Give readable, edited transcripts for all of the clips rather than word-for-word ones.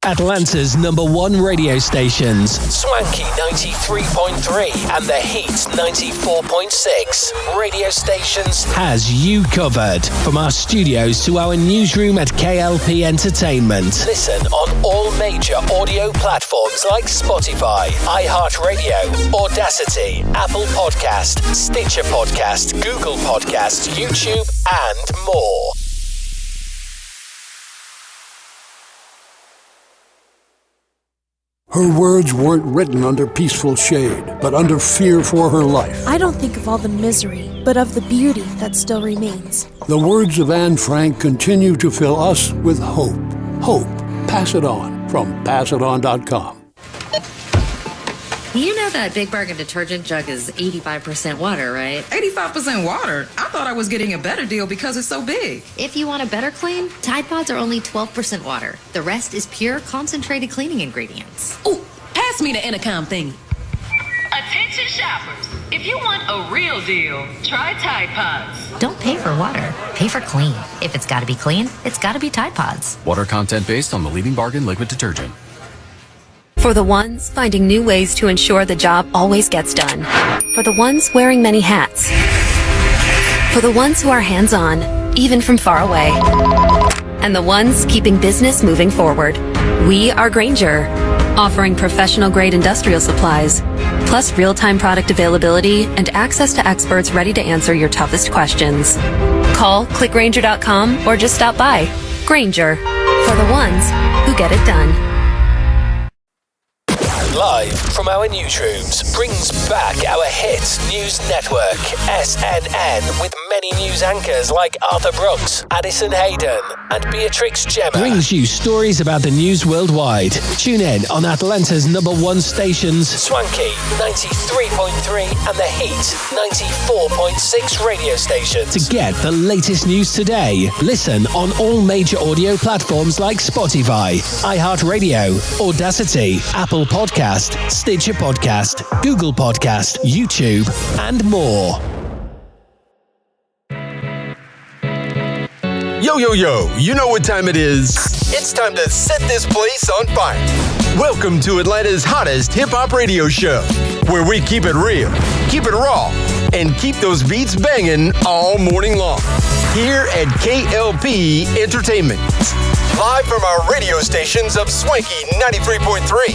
Atlanta's #1 radio stations, Swanky 93.3 and The Heat 94.6 radio stations, has you covered. From our studios to our newsroom at K.L.P Entertainment. Listen on all major audio platforms like Spotify, iHeartRadio, Audacity, Apple Podcast, Stitcher Podcast, Google Podcast, YouTube, and more. Her words weren't written under peaceful shade, but under fear for her life. I don't think of all the misery, but of the beauty that still remains. The words of Anne Frank continue to fill us with hope. Hope. Pass it on from passiton.com. You know that Big Bargain detergent jug is 85% water, right? 85% water? I thought I was getting a better deal because it's so big. If you want a better clean, Tide Pods are only 12% water. The rest is pure, concentrated cleaning ingredients. Ooh, pass me the intercom thingy. Attention shoppers. If you want a real deal, try Tide Pods. Don't pay for water. Pay for clean. If it's got to be clean, it's got to be Tide Pods. Water content based on the leading bargain liquid detergent. For the ones finding new ways to ensure the job always gets done. For the ones wearing many hats. For the ones who are hands-on, even from far away. And the ones keeping business moving forward. We are Grainger, offering professional-grade industrial supplies, plus real-time product availability and access to experts ready to answer your toughest questions. Call, click Grainger.com, or just stop by. Grainger, for the ones who get it done. Live from our newsrooms brings back our hit news network, SNN, with many news anchors like Arthur Brooks, Addison Hayden, and Beatrix Gemma. Brings you stories about the news worldwide. Tune in on Atlanta's #1 stations, Swanky 93.3 and The Heat 94.6 radio stations. To get the latest news today, listen on all major audio platforms like Spotify, iHeartRadio, Audacity, Apple Podcast, Stitcher Podcast, Google Podcast, YouTube, and more. Yo, yo, yo, you know what time it is. It's time to set this place on fire. Welcome to Atlanta's hottest hip-hop radio show, where we keep it real, keep it raw, and keep those beats banging all morning long. Here at K.L.P Entertainment. Live from our radio stations of Swanky 93.3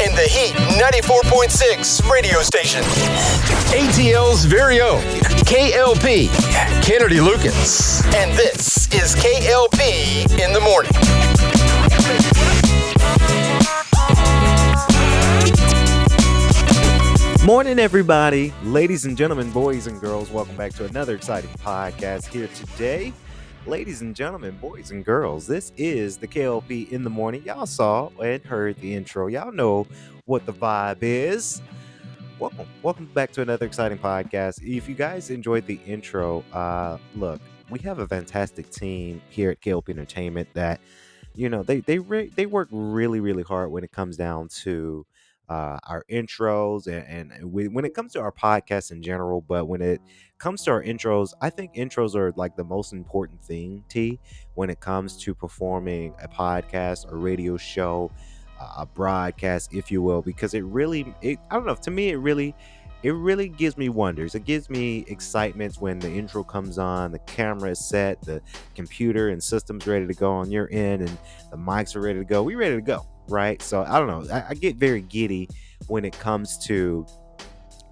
and The Heat 94.6 radio station. ATL's very own K.L.P, Kennedy Lucas. And this is K.L.P in the morning. Morning, everybody. Ladies and gentlemen, boys and girls, welcome back to another exciting podcast here today. Ladies and gentlemen, boys and girls, this is the K.L.P in the morning. Y'all saw and heard the intro. Y'all know what the vibe is. Welcome back to another exciting podcast. If you guys enjoyed the intro, look, we have a fantastic team here at K.L.P Entertainment that, you know, they work really, really hard when it comes down to our intros and when it comes to our podcast in general. But when it comes to our intros, I think intros are like the most important thing, when it comes to performing a podcast, a radio show, a broadcast, if you will, because I don't know, to me, it really gives me wonders. It gives me excitement when the intro comes on, the camera is set, the computer and systems ready to go on your end, and the mics are ready to go. We ready to go, right? So I don't know. I get very giddy when it comes to,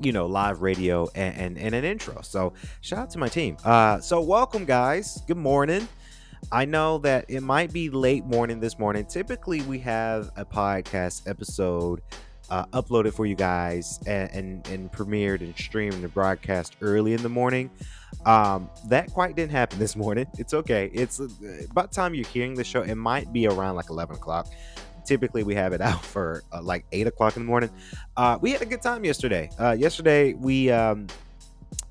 you know, live radio and an intro. So shout out to my team. So welcome, guys. Good morning. I know that it might be late morning this morning. Typically, we have a podcast episode uploaded for you guys and premiered and streamed and broadcast early in the morning. That quite didn't happen this morning. It's okay. It's about the time you're hearing the show, it might be around like 11 o'clock. Typically, we have it out for like 8 o'clock in the morning. We had a good time yesterday. Yesterday, we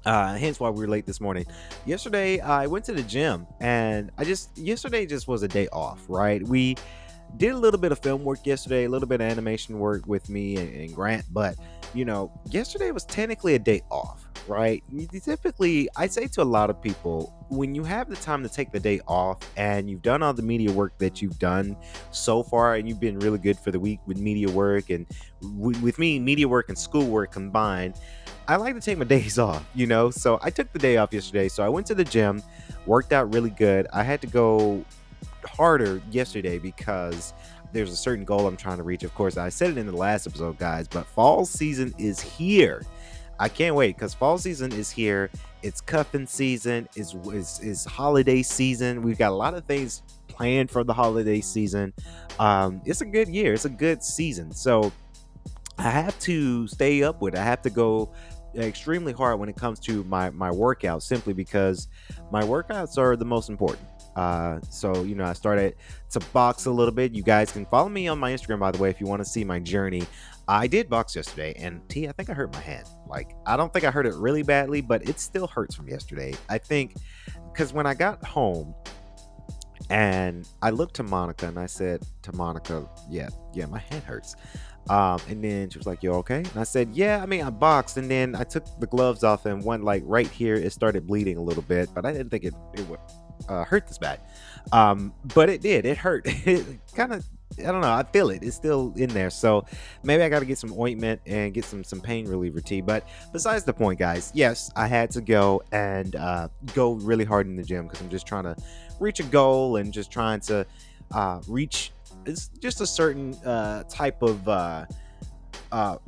hence why we were late this morning. Yesterday, I went to the gym, and yesterday just was a day off, right? We did a little bit of film work yesterday, a little bit of animation work with me and Grant, but, you know, yesterday was technically a day off, right? Typically, I say to a lot of people, when you have the time to take the day off and you've done all the media work that you've done so far, and you've been really good for the week with media work, and with me, media work and schoolwork combined, I like to take my days off, So I took the day off yesterday. So I went to the gym, worked out really good. I had to go harder yesterday because there's a certain goal I'm trying to reach. Of course, I said it in the last episode, guys, but fall season is here. I can't wait because fall season is here. It's cuffing season. It's holiday season. We've got a lot of things planned for the holiday season. It's a good year. It's a good season. So I have to stay up with it. I have to go extremely hard when it comes to my workouts, simply because my workouts are the most important. So I started to box a little bit. You guys can follow me on my Instagram, by the way, if you want to see my journey. I did box yesterday, and I think I hurt my hand. Like, I don't think I hurt it really badly, but it still hurts from yesterday. I think because when I got home and I looked to Monica and I said to Monica, yeah, my hand hurts. And then she was like, "You okay?" And I said, "Yeah, I boxed." And then I took the gloves off, and one, like right here, it started bleeding a little bit, but I didn't think it would hurt this bad. But it did. It hurt. It kind of, I don't know. I feel it. It's still in there. So maybe I got to get some ointment and get some pain reliever tea. But besides the point, guys, yes, I had to go and go really hard in the gym because I'm just trying to reach a goal and just trying to reach. It's just a certain type of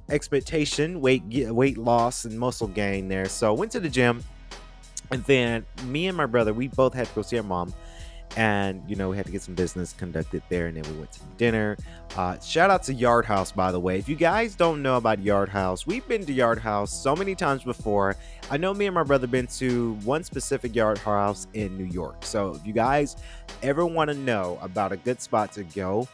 expectation, weight loss and muscle gain there. So went to the gym, and then me and my brother, we both had to go see our mom, and we had to get some business conducted there, and then we went to dinner. Shout out to Yard House, by the way. If you guys don't know about Yard House, we've been to Yard House so many times before. I know me and my brother been to one specific Yard House in New York. So if you guys ever want to know about a good spot to go,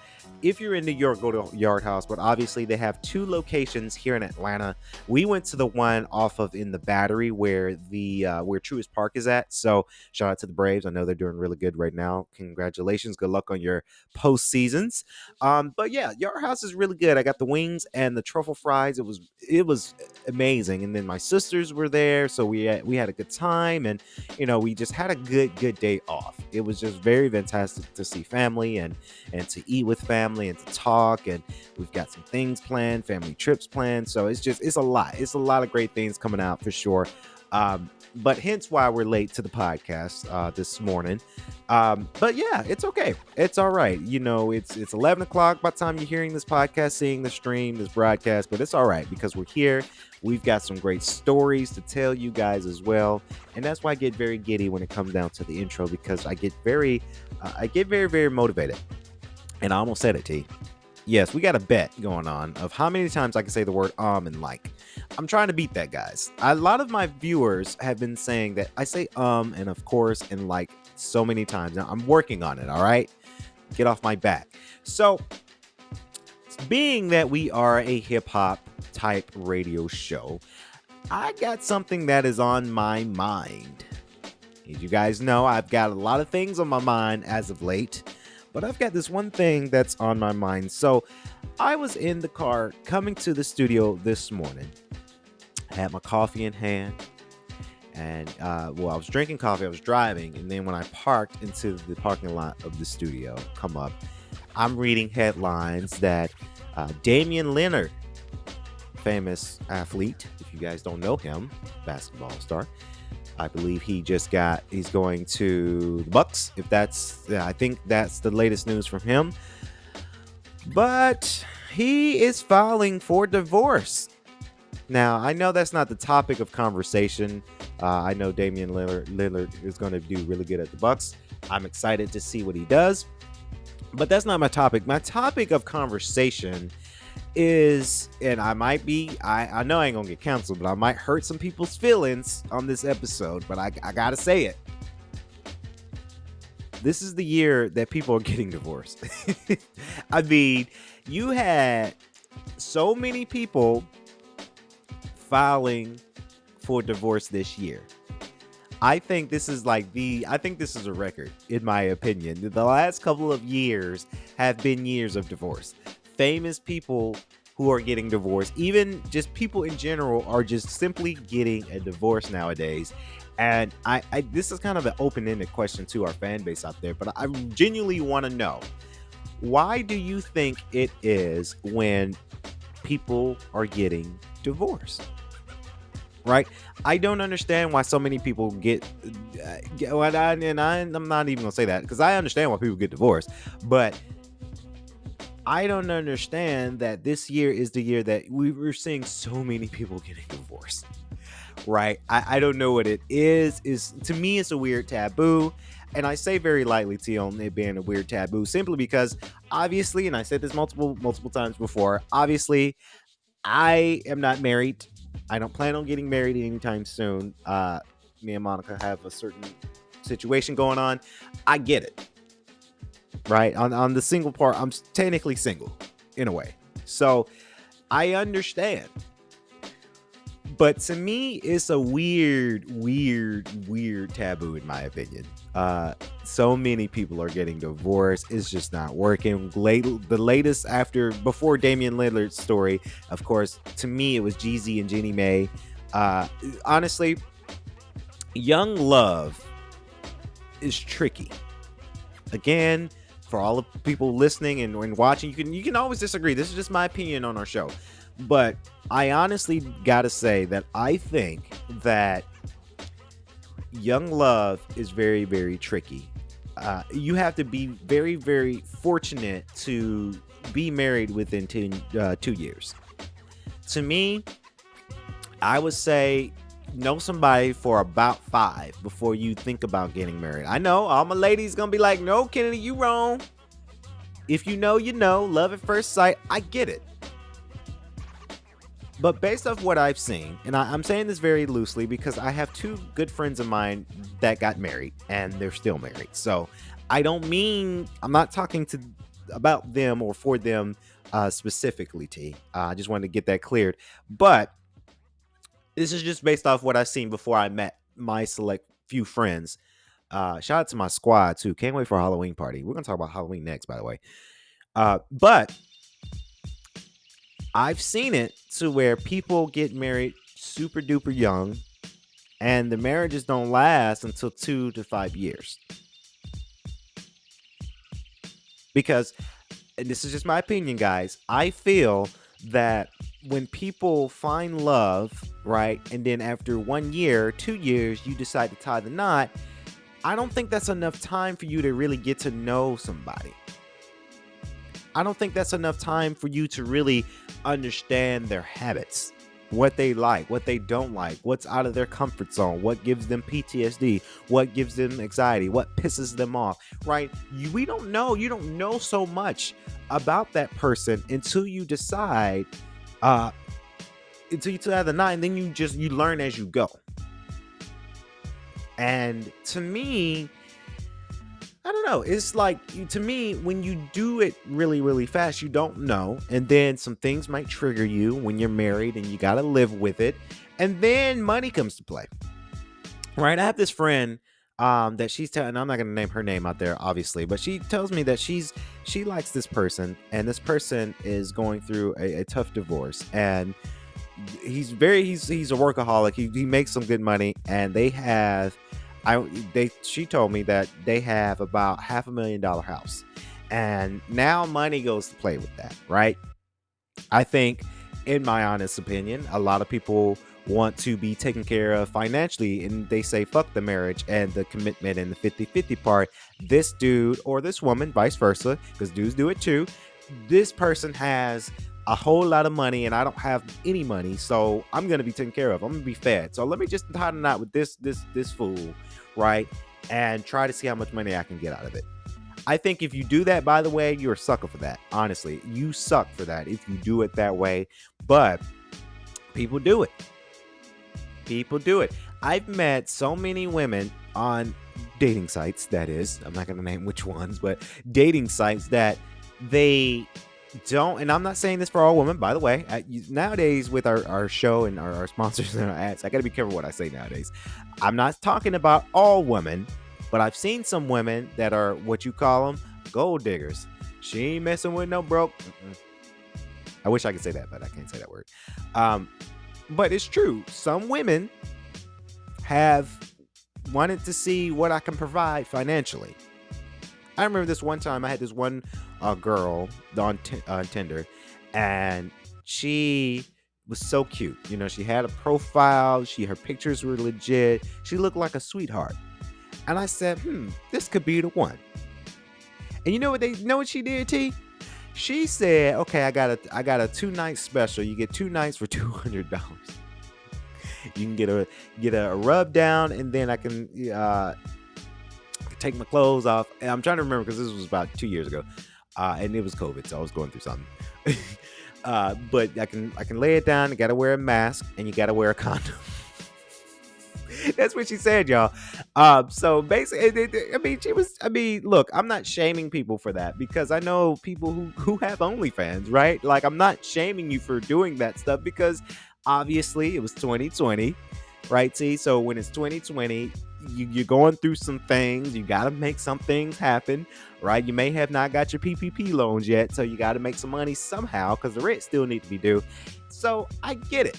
if you're in New York, go to Yard House. But obviously, they have two locations here in Atlanta. We went to the one off of in the Battery where where Truist Park is at. So shout out to the Braves. I know they're doing really good right now. Congratulations. Good luck on your postseasons. But yeah, Yard House is really good. I got the wings and the truffle fries. It was amazing. And then my sisters were there, so we had a good time, and we just had a good day off. It was just very fantastic to see family and to eat with family and to talk, and we've got some things planned, family trips planned. So it's a lot of great things coming out for sure. But hence why we're late to the podcast this morning. But yeah, it's okay. It's all right. It's 11 o'clock by the time you're hearing this podcast, seeing the stream, this broadcast, but it's all right because we're here. We've got some great stories to tell you guys as well. And that's why I get very giddy when it comes down to the intro, because I get very, very motivated. And I almost said it, T. Yes, we got a bet going on of how many times I can say the word and like. I'm trying to beat that, guys. A lot of my viewers have been saying that I say and of course and like so many times. Now, I'm working on it, all right? Get off my back. So, being that we are a hip-hop type radio show, I got something that is on my mind. As you guys know, I've got a lot of things on my mind as of late, but I've got this one thing that's on my mind. So I was in the car coming to the studio this morning. I had my coffee in hand, and I was drinking coffee. I was driving, and then when I parked into the parking lot of the studio, come up, I'm reading headlines that Damian Lillard, famous athlete, if you guys don't know him, basketball star, I believe he's going to the Bucks. I think that's the latest news from him. But he is filing for divorce. Now, I know that's not the topic of conversation. I know Damian Lillard is going to do really good at the Bucks. I'm excited to see what he does. But that's not my topic. My topic of conversation is, and I might be, I know I ain't gonna get canceled, but I might hurt some people's feelings on this episode, but I gotta say it. This is the year that people are getting divorced. I mean, you had so many people filing for divorce this year. I think this is a record, in my opinion. The last couple of years have been years of divorce. Famous people who are getting divorced. Even just people in general are just simply getting a divorce nowadays. And I this is kind of an open-ended question to our fan base out there, but I genuinely want to know, why do you think it is when people are getting divorced? Right? I don't understand why so many people I'm not even gonna say that, because I understand why people get divorced, but I don't understand that this year is the year that we're seeing so many people getting divorced. Right? I don't know what it is. To me, it's a weird taboo. And I say very lightly to on it being a weird taboo, simply because obviously, and I said this multiple times before, obviously, I am not married. I don't plan on getting married anytime soon. Me and Monica have a certain situation going on. I get it. Right? On the single part, I'm technically single in a way. So I understand. But to me, it's a weird taboo, in my opinion. So many people are getting divorced. It's just not working. The latest before Damian Lillard's story, of course, to me, it was Jeezy and Jenny May. Honestly, young love is tricky. Again, for all the people listening and watching, you can always disagree. This is just my opinion on our show. But I honestly gotta say that I think that young love is very, very tricky. You have to be very, very fortunate to be married within 2 years. To me, I would say know somebody for about 5 before you think about getting married. I know all my ladies gonna be like, no, Kennedy, you wrong. If you know, you know. Love at first sight. I get it. But based off what I've seen, and I'm saying this very loosely because I have 2 good friends of mine that got married and they're still married. So I'm not talking about them or for them specifically, T. I just wanted to get that cleared. But this is just based off what I've seen before I met my select few friends. Shout out to my squad too. Can't wait for a Halloween party. We're going to talk about Halloween next, by the way. But I've seen it to where people get married super duper young and the marriages don't last until 2 to 5 years. Because, and this is just my opinion, guys, I feel that when people find love, right, and then after 1 year, 2 years, you decide to tie the knot, I don't think that's enough time for you to really get to know somebody. I don't think that's enough time for you to really understand their habits, what they like, what they don't like, what's out of their comfort zone, what gives them PTSD, what gives them anxiety, what pisses them off, right? You don't know so much about that person until you decide, until you tie the knot, and then you learn as you go. And to me, I don't know. It's like, to me, when you do it really, really fast, you don't know. And then some things might trigger you when you're married and you got to live with it. And then money comes to play. Right? I have this friend that she's telling, I'm not going to name her name out there, obviously, but she tells me that she likes this person, and this person is going through a tough divorce. And he's a workaholic. He makes some good money, and she told me that they have about $500,000 house, and now money goes to play with that, right? I think, in my honest opinion, a lot of people want to be taken care of financially, and they say fuck the marriage and the commitment and the 50-50 part. This dude or this woman, vice versa, because dudes do it too. This person has a whole lot of money and I don't have any money, so I'm gonna be taken care of. I'm gonna be fed. So let me just tie the knot with this fool, right? And try to see how much money I can get out of it. I think if you do that, by the way, you're a sucker for that. Honestly, you suck for that if you do it that way. But people do it. People do it. I've met so many women on dating sites, that is. I'm not gonna name which ones, but dating sites that they don't, and I'm not saying this for all women, by the way. Nowadays, with our show and our sponsors and our ads, I gotta be careful what I say nowadays. I'm not talking about all women, but I've seen some women that are what you call them gold diggers. She ain't messing with no broke. I wish I could say that, but I can't say that word. But it's true. Some women have wanted to see what I can provide financially. I remember this one time I had this one girl on Tinder, and she was so cute. You know, she had a profile. Her pictures were legit. She looked like a sweetheart. And I said, this could be the one. And you know what she did, T? She said, okay, I got a 2-night special. You get 2 nights for $200. You can get a rub down, and then I can take my clothes off. And I'm trying to remember because this was about 2 years ago, and it was COVID, so I was going through something. But I can lay it down. You got to wear a mask, and you got to wear a condom. That's what she said, y'all. So basically, look, I'm not shaming people for that, because I know people who have OnlyFans, right? Like, I'm not shaming you for doing that stuff, because obviously it was 2020, right? See, so when it's 2020, you're going through some things. You got to make some things happen, right? You may have not got your PPP loans yet, so you got to make some money somehow, because the rent still need to be due. So I get it.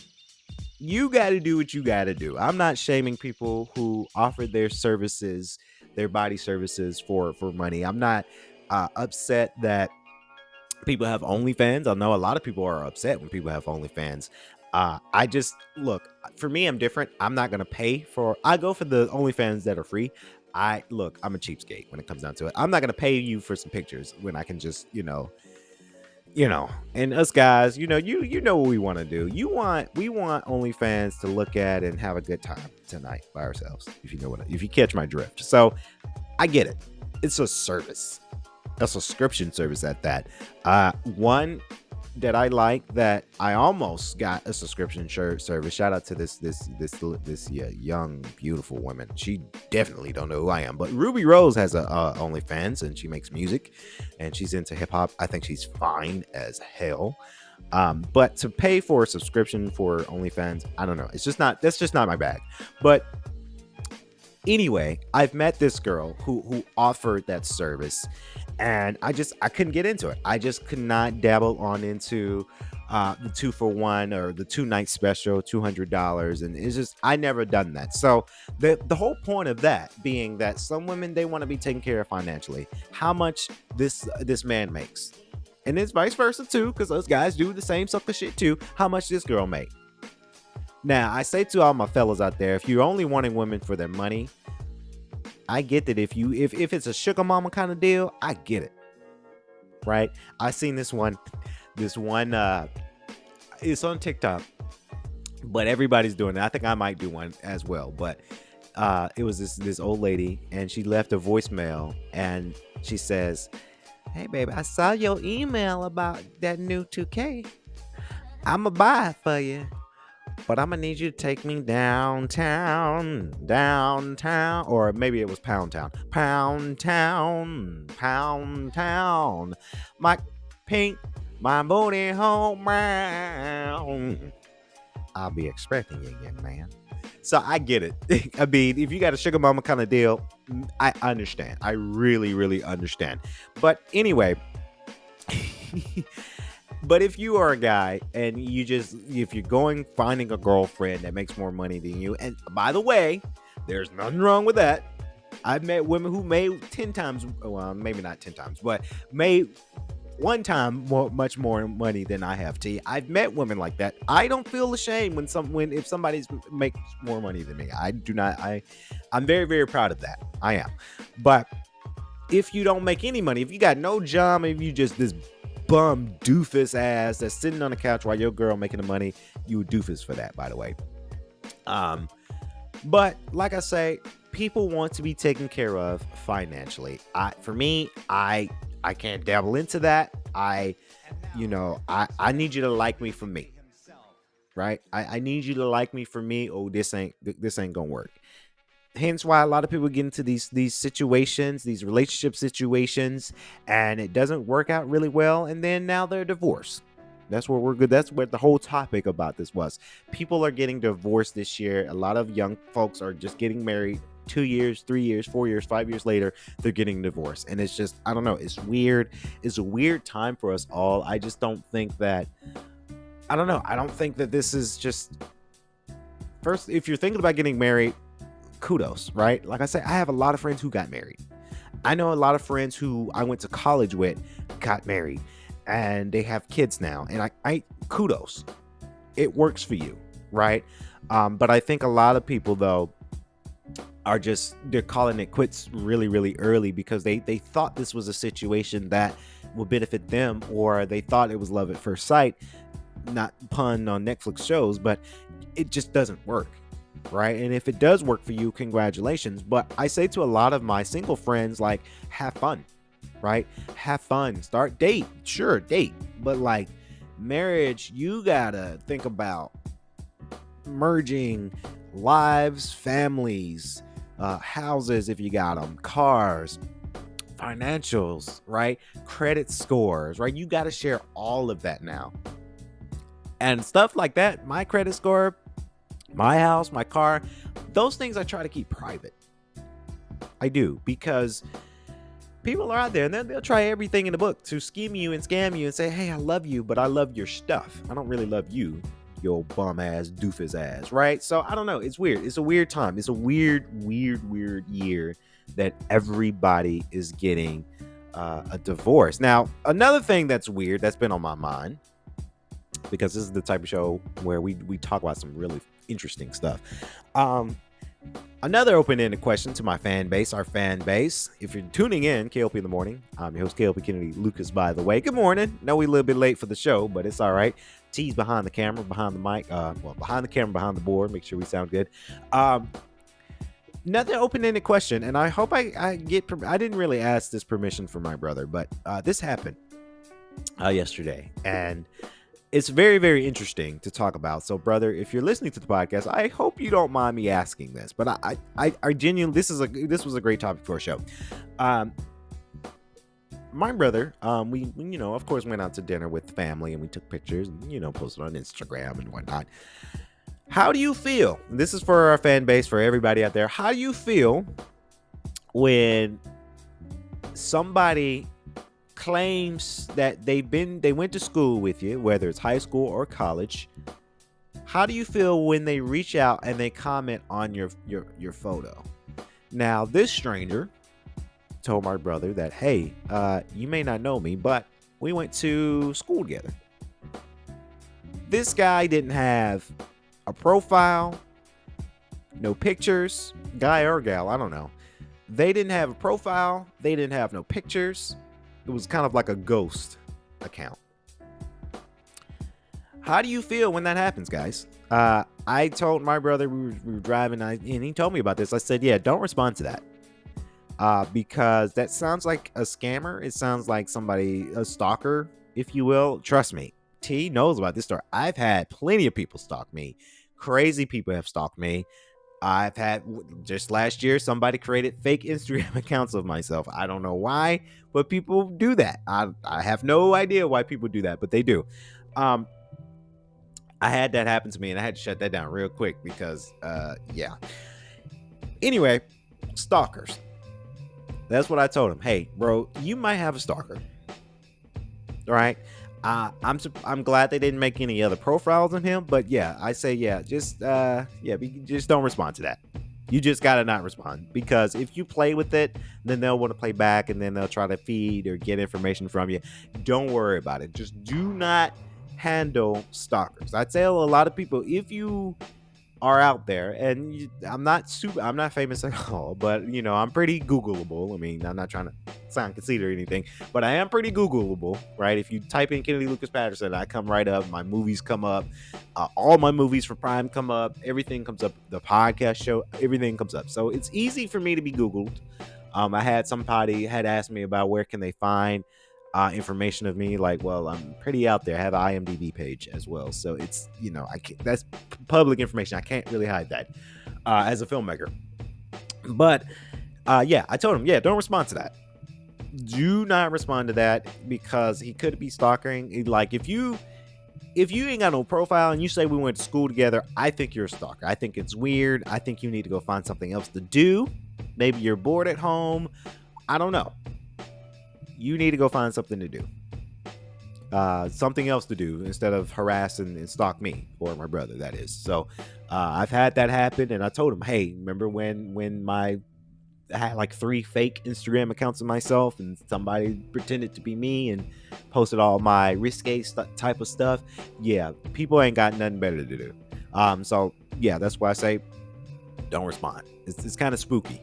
You got to do what you got to do. I'm not shaming people who offer their services, their body services for money. I'm not upset that people have OnlyFans. I know a lot of people are upset when people have OnlyFans. I just, look, for me, I'm different. I'm not going to pay I go for the OnlyFans that are free. I'm a cheapskate when it comes down to it. I'm not going to pay you for some pictures when I can just, and us guys, you know what we want to do. We want OnlyFans to look at and have a good time tonight by ourselves, if you catch my drift. So I get it. It's a service, a subscription service at that. One that I like, that I almost got a subscription service. Shout out to this young, beautiful woman. She definitely don't know who I am, but Ruby Rose has a OnlyFans, and she makes music, and she's into hip hop. I think she's fine as hell. But to pay for a subscription for OnlyFans, I don't know. That's just not my bag. But anyway, I've met this girl who offered that service, and I couldn't get into it. I just could not dabble on into the 2-for-1 or the 2-night special, $200, and it's just, I never done that. So the whole point of that being that some women, they want to be taken care of financially. How much this man makes, and it's vice versa too, because us guys do the same sucker shit too. How much this girl make? Now, I say to all my fellas out there, if you're only wanting women for their money, I get that. If it's a sugar mama kind of deal, I get it. Right? I seen this one, it's on TikTok, but everybody's doing it. I think I might do one as well. But it was this old lady, and she left a voicemail, and she says, "Hey baby, I saw your email about that new 2K. I'ma buy it for you, but I'm gonna need you to take me downtown, or maybe it was Pound Town, my pink, my booty home round. I'll be expecting you, young man." So I get it. I mean, if you got a sugar mama kind of deal, I understand. I really, really understand. But anyway, but if you are a guy and if you're finding a girlfriend that makes more money than you, and by the way, there's nothing wrong with that. I've met women who made 10 times, well, maybe not 10 times, but made one time much more money than I have. I've met women like that. I don't feel ashamed if somebody makes more money than me. I do not. I'm very, very proud of that. I am. But if you don't make any money, if you got no job, if you just this bum doofus ass that's sitting on the couch while your girl making the money, you a doofus for that, by the way. But like I say, people want to be taken care of financially. For me, I can't dabble into that. I need you to like me for me, right? I need you to like me for me. Oh, this ain't gonna work. Hence why a lot of people get into these situations, these relationship situations, and it doesn't work out really well, and then now they're divorced. That's where we're good. That's what the whole topic about this was. People are getting divorced this year. A lot of young folks are just getting married 2 years, 3 years, 4 years, 5 years later, they're getting divorced. And it's just, I don't know, it's weird. It's a weird time for us all. I just don't think that, I don't know. I don't think that this is just, first, if you're thinking about getting married, kudos, right? Like I said, I have a lot of friends who got married. I know a lot of friends who I went to college with got married and they have kids now. And I kudos. It works for you, right? But I think a lot of people, though, are just, they're calling it quits really, really early because they thought this was a situation that would benefit them, or they thought it was love at first sight, not pun on Netflix shows, but it just doesn't work, right? And if it does work for you, congratulations. But I say to a lot of my single friends, like, have fun, right? Have fun, start date, sure, date, but like marriage, you gotta think about merging lives, families, houses if you got them, cars, financials, right? Credit scores, right? You got to share all of that now. And stuff like that, my credit score, my house, my car, those things I try to keep private. I do, because people are out there and they'll try everything in the book to scheme you and scam you and say, hey, I love you, but I love your stuff. I don't really love you, your bum ass, doofus ass, right? So I don't know. It's weird. It's a weird time. It's a weird year that everybody is getting a divorce. Now, another thing that's weird that's been on my mind, because this is the type of show where we talk about some really interesting stuff. Another open-ended question to my fan base, our fan base. If you're tuning in, K.L.P in the morning. I'm your host, K.L.P. Kennedy Lucas, by the way. Good morning. Know we a little bit late for the show, but it's all right. T's behind the camera, behind the mic. Behind the camera, behind the board. Make sure we sound good. Another open-ended question, and I hope I didn't really ask this permission from my brother, but this happened yesterday, and it's very, very interesting to talk about. So, brother, if you're listening to the podcast, I hope you don't mind me asking this, but I genuinely, this was a great topic for a show. My brother, we of course went out to dinner with family and we took pictures and, posted on Instagram and whatnot. How do you feel? This is for our fan base, for everybody out there. How do you feel when somebody claims that they went to school with you, whether it's high school or college? How do you feel when they reach out and they comment on your photo? Now, this stranger told my brother that, hey, you may not know me, but we went to school together. This guy didn't have a profile, no pictures, guy or gal, I don't know. They didn't have a profile, they didn't have no pictures. It was kind of like a ghost account. How do you feel when that happens, guys? I told my brother, we were driving, and he told me about this. I said, yeah, don't respond to that. Because that sounds like a scammer. It sounds like somebody, a stalker, if you will. Trust me, T knows about this story. I've had plenty of people stalk me. Crazy people have stalked me. I've had, just last year, somebody created fake Instagram accounts of myself. I don't know why, but people do that. I have no idea why people do that, but they do. I had that happen to me, and I had to shut that down real quick because, yeah. Anyway, stalkers. That's what I told him. Hey, bro, you might have a stalker. All right. I'm glad they didn't make any other profiles on him, but yeah, I say, yeah, just don't respond to that. You just gotta not respond, because if you play with it, then they'll want to play back, and then they'll try to feed or get information from you. Don't worry about it. Just do not handle stalkers. I tell a lot of people, if you are out there, and I'm not famous at all, but I'm pretty Googleable. I mean, I'm not trying to sound conceited or anything, but I am pretty Googleable, right? If you type in Kennedy Lucas Patterson, I come right up. My movies come up. All my movies for Prime come up. Everything comes up. The podcast show, everything comes up. So it's easy for me to be Googled. I had somebody had asked me about where can they find information of me. Like, well, I'm pretty out there. I have an IMDb page as well, so it's that's public information. I can't really hide that as a filmmaker. But yeah, I told him, yeah, don't respond to that. Do not respond to that, because he could be stalking. Like, if you if you ain't got no profile and you say we went to school together, I think you're a stalker. I think it's weird. I think you need to go find something else to do. Maybe you're bored at home. I don't know. You need to go find something to do. Something else to do instead of harass and stalk me or my brother, that is. So I've had that happen, and I told him, hey, remember when I had like 3 fake Instagram accounts of myself and somebody pretended to be me and posted all my risque type of stuff? Yeah, people ain't got nothing better to do. So yeah, that's why I say don't respond. It's kind of spooky.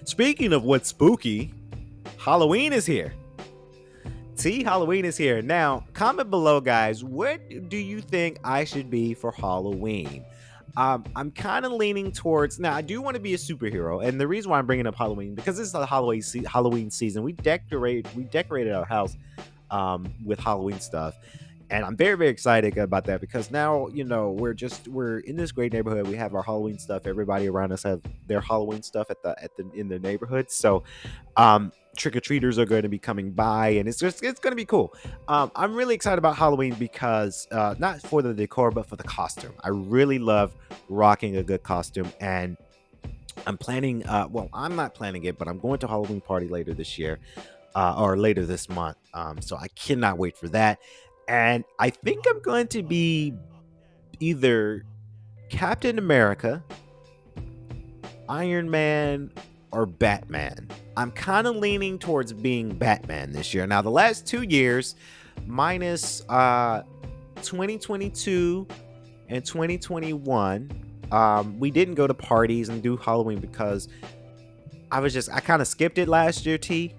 Speaking of what's spooky, Halloween is here. Halloween is here. Now, comment below, guys. What do you think I should be for Halloween? I'm kind of leaning towards, now I do want to be a superhero, and the reason why I'm bringing up Halloween, because this is the Halloween season. We decorated our house with Halloween stuff, and I'm very, very excited about that, because now, you know, we're in this great neighborhood. We have our Halloween stuff. Everybody around us have their Halloween stuff in the neighborhood. So trick-or-treaters are going to be coming by, and it's going to be cool. I'm really excited about Halloween because not for the decor, but for the costume. I really love rocking a good costume, and I'm planning, I'm not planning it, but I'm going to a Halloween party later this year, or later this month. So I cannot wait for that. And I think I'm going to be either Captain America, Iron Man, or Batman. I'm kind of leaning towards being Batman this year. Now, the last 2 years, minus 2022 and 2021, we didn't go to parties and do Halloween because I kind of skipped it last year, T.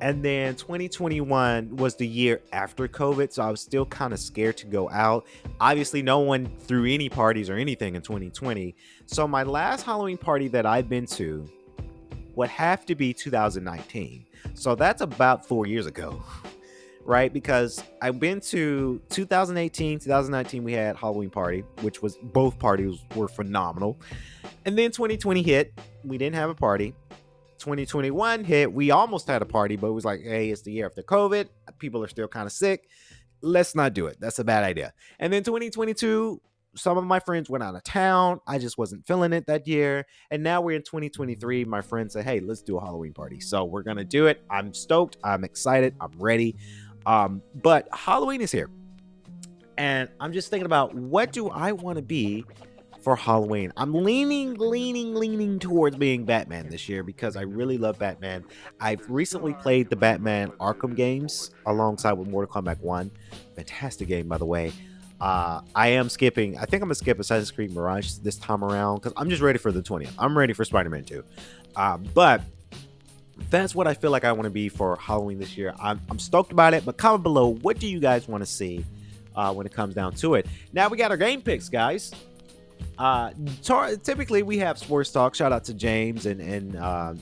And then 2021 was the year after COVID, so I was still kind of scared to go out. Obviously, no one threw any parties or anything in 2020. So my last Halloween party that I've been to would have to be 2019. So that's about 4 years ago, right? Because I've been to 2018, 2019, we had Halloween party, which was, both parties were phenomenal. And then 2020 hit, we didn't have a party. 2021 hit, we almost had a party, but it was like, hey, it's the year after COVID. People are still kind of sick. Let's not do it. That's a bad idea. And then 2022, some of my friends went out of town. I just wasn't feeling it that year. And now we're in 2023. My friends say, hey, let's do a Halloween party. So we're going to do it. I'm stoked. I'm excited. I'm ready. But Halloween is here. And I'm just thinking about, what do I want to be for Halloween? I'm leaning towards being Batman this year because I really love Batman. I've recently played the Batman Arkham games alongside with Mortal Kombat 1. Fantastic game, by the way. I think I'm gonna skip Assassin's Creed Mirage this time around because I'm just ready for the 20th. I'm ready for Spider-Man 2. But that's what I feel like I want to be for Halloween this year. I'm stoked about it, but comment below, what do you guys want to see when it comes down to it? Now we got our game picks, guys. Typically we have sports talk. Shout out to James and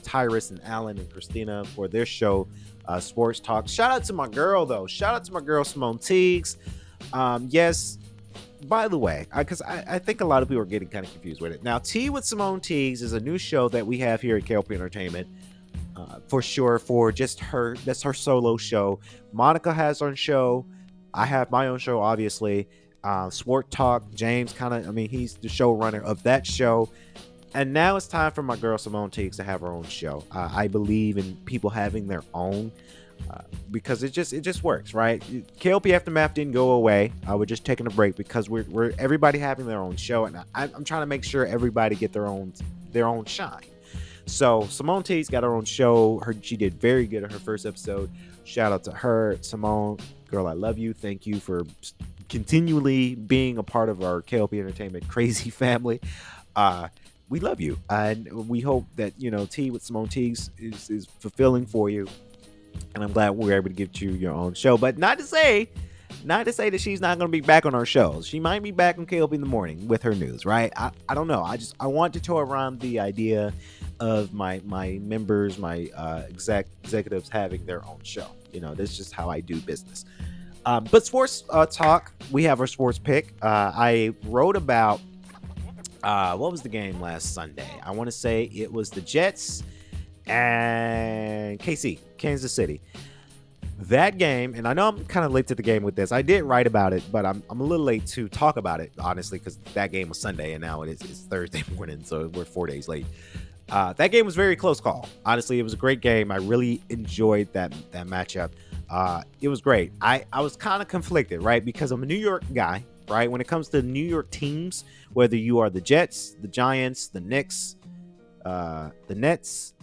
Tyrus and Alan and Christina for their show, sports talk. Shout out to my girl, though. Shout out to my girl Simone Teagues. Yes, by the way, because I think a lot of people are getting kind of confused with it. Now, Tea with Simone Teagues is a new show that we have here at K.L.P Entertainment. For sure, for just her. That's her solo show. Monica has her own show. I have my own show, obviously. Sport Talk, James he's the showrunner of that show. And now it's time for my girl Simone Teagues to have her own show. I believe in people having their own because it just works, right? K.L.P Aftermath didn't go away. We're just taking a break because we're everybody having their own show, and I'm trying to make sure everybody get their own shine. So Simone Teagues got her own show. She did very good at her first episode. Shout out to her, Simone. Girl, I love you. Thank you for continually being a part of our K.L.P Entertainment crazy family. We love you, and we hope that Tea with Simone Teagues is fulfilling for you. And I'm glad we're able to give you your own show. But not to say that she's not going to be back on our shows. She might be back on K.L.P in the morning with her news, right? I don't know. I want to toy around the idea of my members, my executives having their own show. That's just how I do business. But sports talk, we have our sports pick. I wrote about what was the game last Sunday? I want to say it was the Jets and KC, Kansas City. That game, and I know I'm kind of late to the game with this. I did write about it, but I'm a little late to talk about it, honestly, because that game was Sunday and now it's Thursday morning, so we're 4 days late. That game was a very close call. Honestly, it was a great game. I really enjoyed that matchup. It was great. I was kind of conflicted, right? Because I'm a New York guy, right? When it comes to New York teams, whether you are the Jets, the Giants, the Knicks, the Nets,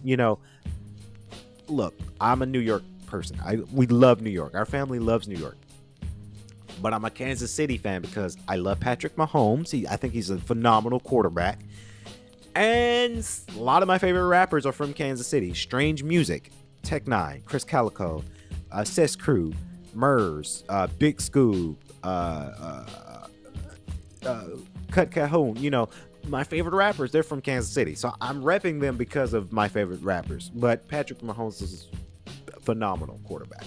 look, I'm a New York person. We love New York. Our family loves New York. But I'm a Kansas City fan because I love Patrick Mahomes. I think he's a phenomenal quarterback. And a lot of my favorite rappers are from Kansas City. Strange Music, Tech Nine, Chris Calico, Sis Crew, Murs, Big Scoob, Cut Cahoon. My favorite rappers, they're from Kansas City. So I'm repping them because of my favorite rappers. But Patrick Mahomes is a phenomenal quarterback.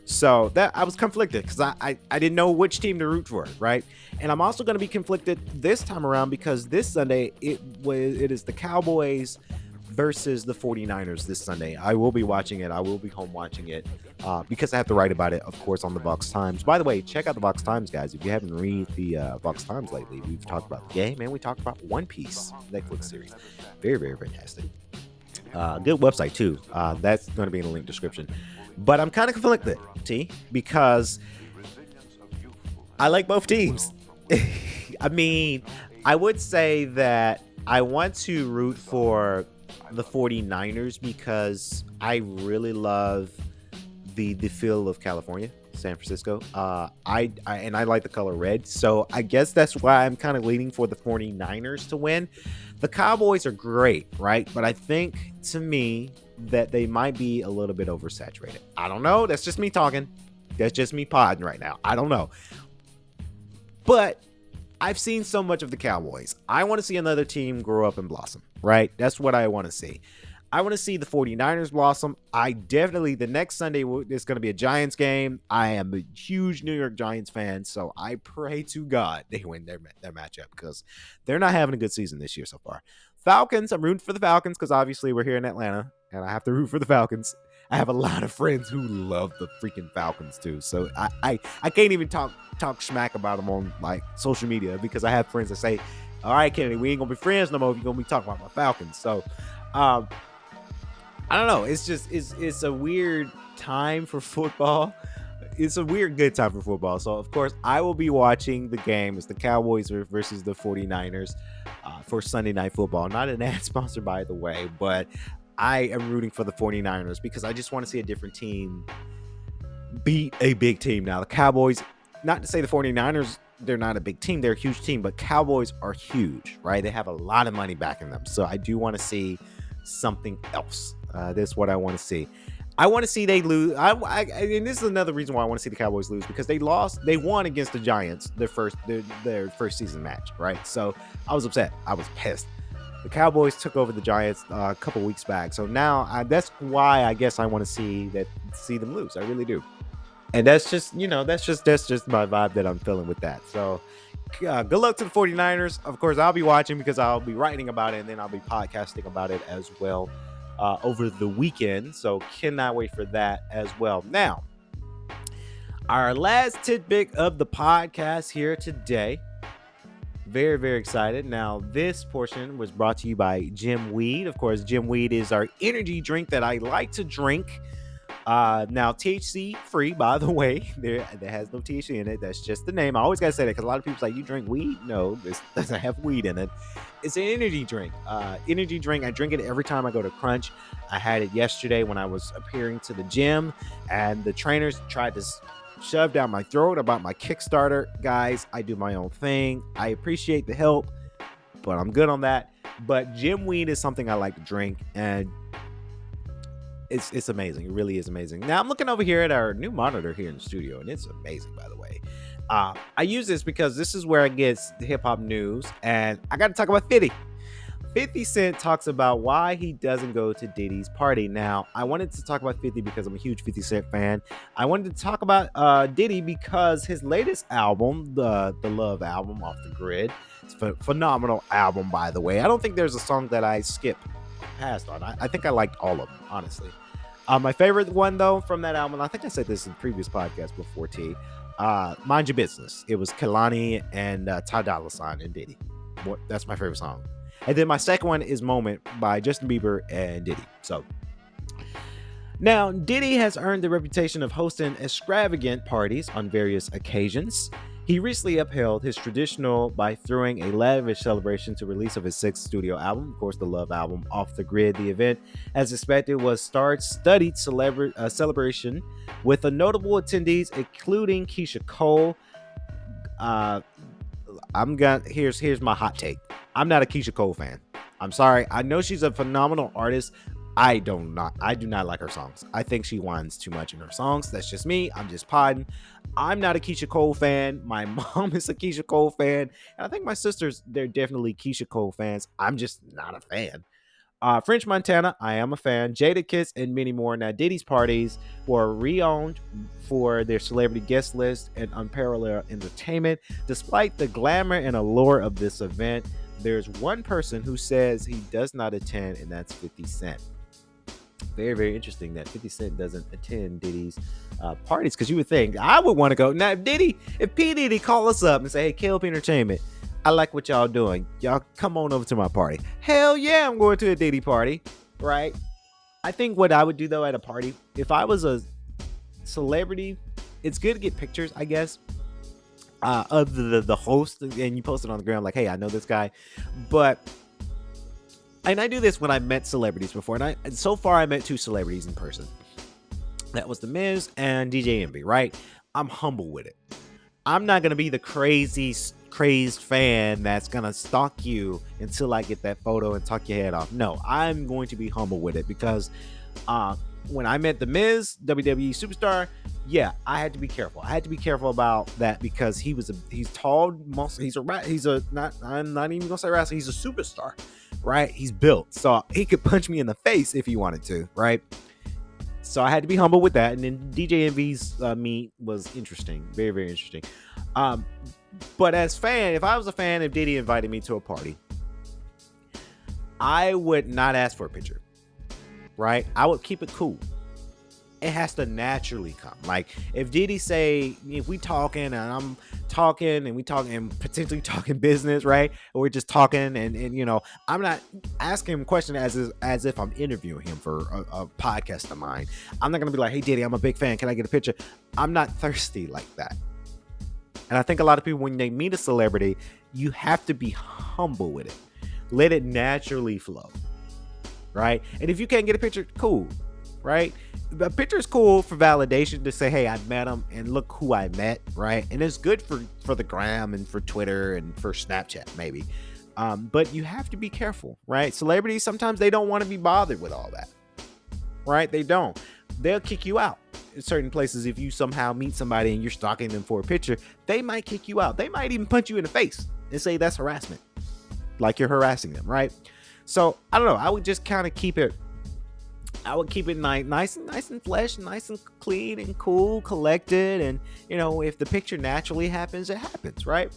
So that I was conflicted because I didn't know which team to root for, right? And I'm also going to be conflicted this time around because this Sunday it is the Cowboys versus the 49ers this Sunday. I will be watching it. I will be home watching it because I have to write about it, of course, on the Vox Times. By the way, check out the Vox Times, guys. If you haven't read the Vox Times lately, we've talked about the game and we talked about One Piece Netflix series. Very, very fantastic. Good website, too. That's going to be in the link description. But I'm kind of conflicted, T, because I like both teams. I mean, I would say that I want to root for the 49ers because I really love the feel of California, San Francisco. I like the color red. So I guess that's why I'm kind of leaning for the 49ers to win. The Cowboys are great, right? But I think, to me, that they might be a little bit oversaturated. I don't know. That's just me talking. That's just me podding right now. I don't know. But I've seen so much of the Cowboys. I want to see another team grow up and blossom, right? That's what I want to see. I want to see the 49ers blossom. The next Sunday is going to be a Giants game. I am a huge New York Giants fan, so I pray to God they win their matchup because they're not having a good season this year so far. Falcons, I'm rooting for the Falcons because obviously we're here in Atlanta, and I have to root for the Falcons. I have a lot of friends who love the freaking Falcons too, so I can't even talk smack about them on like social media because I have friends that say, "All right, Kennedy, we ain't gonna be friends no more if you're gonna be talking about my Falcons." So, I don't know. It's a weird time for football. It's a weird good time for football. So, of course, I will be watching the game. It's the Cowboys versus the 49ers for Sunday Night Football. Not an ad sponsor, by the way, but I am rooting for the 49ers because I just want to see a different team beat a big team. Now, the Cowboys, not to say the 49ers, they're not a big team. They're a huge team, but Cowboys are huge, right? They have a lot of money backing them. So I do want to see something else. That's what I want to see. I want to see they lose. And this is another reason why I want to see the Cowboys lose because they won against the Giants their first season match, right? So I was upset. I was pissed. The Cowboys took over the Giants a couple weeks back. So now that's why I guess I want to see them lose. I really do. And that's just my vibe that I'm feeling with that. So good luck to the 49ers. Of course, I'll be watching because I'll be writing about it and then I'll be podcasting about it as well over the weekend. So cannot wait for that as well. Now, our last tidbit of the podcast here today. Very, very excited. Now, this portion was brought to you by Jim Weed. Of course, Jim Weed is our energy drink that I like to drink. Now THC free, by the way. There has no THC in it. That's just the name. I always gotta say that because a lot of people say, you drink weed? No, this doesn't have weed in it. It's an energy drink. Energy drink. I drink it every time I go to Crunch. I had it yesterday when I was appearing to the gym, and the trainers tried to shove down my throat about my Kickstarter. Guys, I do my own thing. I appreciate the help, but I'm good on that. But Jim Weed is something I like to drink, and it's amazing. It really is amazing. Now I'm looking over here at our new monitor here in the studio, and it's amazing, by the way. I use this because this is where I get the hip hop news, and I got to talk about 50. 50 Cent talks about why he doesn't go to Diddy's party. Now, I wanted to talk about 50 because I'm a huge 50 Cent fan. I wanted to talk about Diddy because his latest album, the Love album, Off the Grid, it's a phenomenal album, by the way. I don't think there's a song that I skip past on. I think I liked all of them, honestly. My favorite one though from that album, I think I said this in previous podcasts before T. Mind Your Business. It was Kehlani and Ty Dolla $ign and Diddy. That's my favorite song. And then my second one is Moment by Justin Bieber and Diddy. So now, Diddy has earned the reputation of hosting extravagant parties on various occasions. He recently upheld his traditional by throwing a lavish celebration to release of his sixth studio album, of course, the Love album, Off the Grid. The event, as expected, was star-studded celebration with a notable attendees, including Keisha Cole. Here's my hot take. I'm not a Keisha Cole fan. I'm sorry. I know she's a phenomenal artist. I do not like her songs. I think she whines too much in her songs. That's just me. I'm just podding. I'm not a Keisha Cole fan. My mom is a Keisha Cole fan. And I think my sisters, they're definitely Keisha Cole fans. I'm just not a fan. French Montana, I am a fan. Jadakiss and many more. Now, Diddy's parties were renowned for their celebrity guest list and unparalleled entertainment. Despite the glamour and allure of this event, there's one person who says he does not attend, and that's 50 Cent. Very, very interesting that 50 Cent doesn't attend Diddy's parties, because you would think I would want to go. Now, if P. Diddy call us up and say, hey, K.L.P Entertainment, I like what y'all doing. Y'all come on over to my party. Hell yeah, I'm going to a Diddy party, right? I think what I would do, though, at a party, if I was a celebrity, it's good to get pictures, I guess, of the host, and you post it on the ground like, hey, I know this guy. And I do this when I met celebrities before, and so far I met two celebrities in person. That was The Miz and DJ Envy, right? I'm humble with it. I'm not going to be the crazed fan that's going to stalk you until I get that photo and talk your head off. No, I'm going to be humble with it, because when I met The Miz, WWE superstar, yeah, I had to be careful. I had to be careful about that, because he's tall, I'm not even gonna say wrestler, he's a superstar, right? He's built, so he could punch me in the face if he wanted to, right? So I had to be humble with that. And then DJ Envy's meet was interesting, very, very interesting. But if I was a fan, if Diddy invited me to a party, I would not ask for a picture, right? I would keep it cool. It has to naturally come. Like, if Diddy if we talking and I'm talking and we talking and potentially talking business, right? Or we're just talking and I'm not asking him a question as if I'm interviewing him for a podcast of mine. I'm not going to be like, hey, Diddy, I'm a big fan. Can I get a picture? I'm not thirsty like that. And I think a lot of people, when they meet a celebrity, you have to be humble with it. Let it naturally flow, right? And if you can't get a picture, cool, right? The picture is cool for validation, to say, hey, I met him and look who I met, right? And it's good for the gram and for Twitter and for Snapchat, maybe. But you have to be careful, right? Celebrities, sometimes they don't want to be bothered with all that, right? They don't. They'll kick you out. In certain places, if you somehow meet somebody and you're stalking them for a picture, they might kick you out. They might even punch you in the face and say that's harassment, like you're harassing them, right? So I don't know. I would just kind of keep it nice and fresh, nice and clean and cool, collected. And if the picture naturally happens, it happens, right?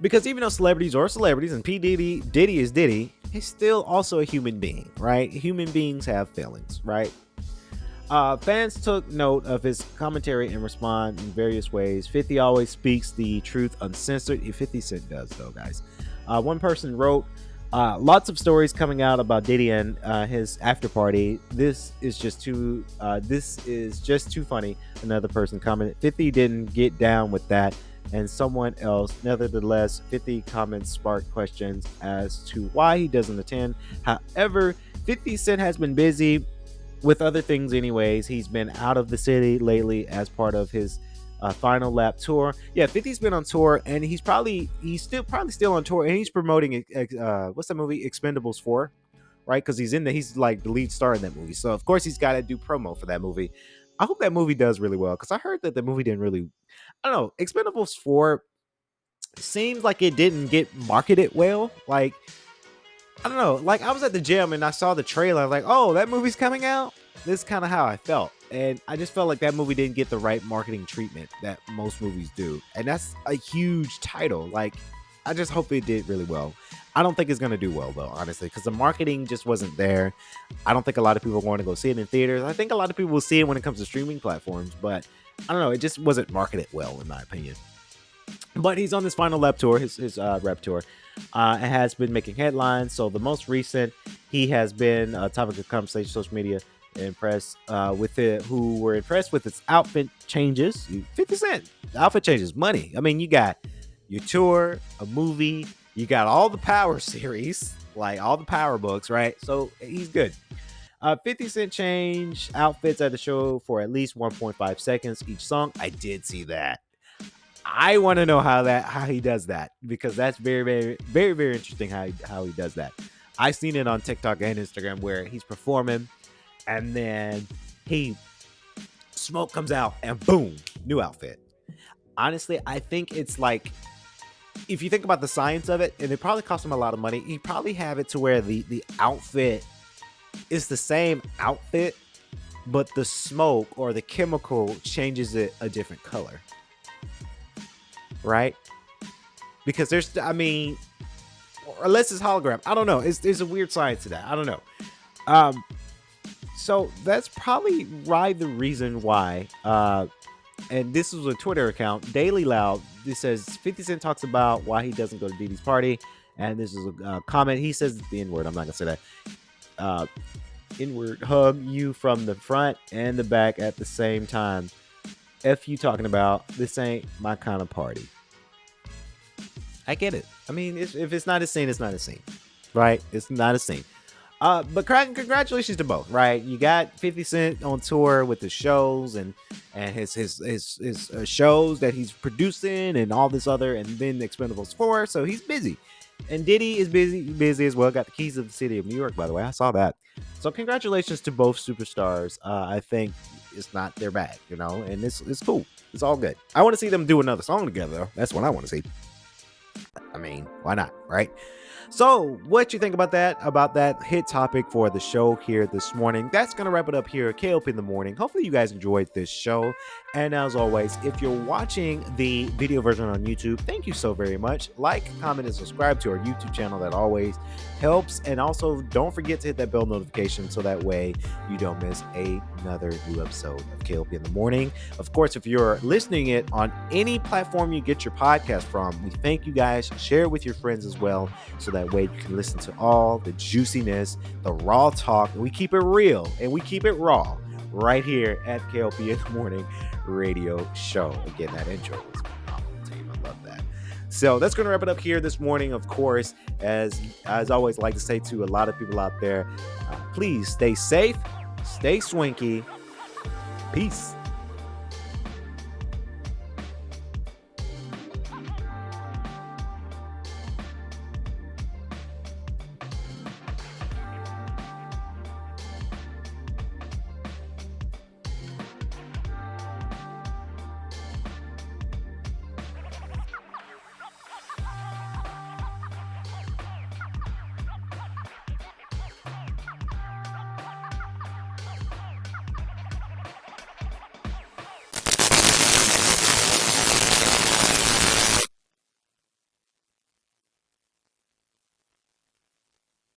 Because even though celebrities are celebrities and Diddy is Diddy, he's still also a human being, right? Human beings have feelings, right? Fans took note of his commentary and respond in various ways. 50 always speaks the truth uncensored. 50 Cent does, though, guys. One person wrote, lots of stories coming out about Diddy and his after party. This is just too funny. Another person commented, 50 didn't get down with that. And someone else, nevertheless, 50 comments sparked questions as to why he doesn't attend. However, 50 Cent has been busy with other things anyways. He's been out of the city lately as part of his final lap tour. Yeah, 50's been on tour, and he's probably still on tour, and he's promoting what's that movie, Expendables 4, right? Because he's like the lead star in that movie, so of course he's got to do promo for that movie. I hope that movie does really well, because I heard that the movie didn't really, I don't know, Expendables 4 seems like it didn't get marketed well. Like, I don't know, like I was at the gym and I saw the trailer. I was like, oh, that movie's coming out? This is kind of how I felt. And I just felt like that movie didn't get the right marketing treatment that most movies do. And that's a huge title. Like, I just hope it did really well. I don't think it's going to do well, though, honestly, because the marketing just wasn't there. I don't think a lot of people are going to go see it in theaters. I think a lot of people will see it when it comes to streaming platforms, but I don't know. It just wasn't marketed well, in my opinion. But he's on this final lap tour, his rep tour. It has been making headlines. So the most recent, he has been a topic of conversation, social media, and press with it, who were impressed with its outfit changes. 50 Cent outfit changes, money. I mean, you got your tour, a movie, you got all the Power series, like all the Power books, right? So he's good. 50 Cent change outfits at the show for at least 1.5 seconds each song. I did see that. I want to know how he does that, because that's very, very, very, very interesting how he does that. I've seen it on TikTok and Instagram where he's performing and then smoke comes out and boom, new outfit. Honestly, I think it's like, if you think about the science of it, and it probably cost him a lot of money, he probably have it to where the outfit is the same outfit, but the smoke or the chemical changes it a different color. Right? Because unless it's hologram, I don't know. There's a weird science to that. I don't know. So that's probably the reason why. And this was a Twitter account, Daily Loud. This says 50 Cent talks about why he doesn't go to Diddy's party, and this is a comment. He says the N-word. I'm not gonna say that. N-word, hug you from the front and the back at the same time. F you talking about, this ain't my kind of party. I get it. I mean, if it's not a scene, it's not a scene, right? It's not a scene. But congratulations to both, right? You got 50 Cent on tour with his shows and his shows that he's producing and all this other, and then Expendables 4. So he's busy. And Diddy is busy as well. Got the keys of the city of New York, by the way. I saw that. So congratulations to both superstars. I think it's not their bag, and it's cool. It's all good. I want to see them do another song together, though. That's what I want to see. I mean, why not, right? So what you think about that hit topic for the show here this morning? That's going to wrap it up here at K.L.P in the morning. Hopefully you guys enjoyed this show. And as always, if you're watching the video version on YouTube, thank you so very much. Like, comment, and subscribe to our YouTube channel. That always helps. And also don't forget to hit that bell notification so that way you don't miss another new episode of K.L.P in the morning. Of course, if you're listening it on any platform you get your podcast from, we thank you guys. Share it with your friends as well, so that way you can listen to all the juiciness, the raw talk, and we keep it real and we keep it raw right here at K.L.P in the morning radio show. Again, that intro was phenomenal, team. I love that. So that's going to wrap it up here this morning. Of course, as always, I like to say to a lot of people out there, please stay safe, stay swanky. Peace.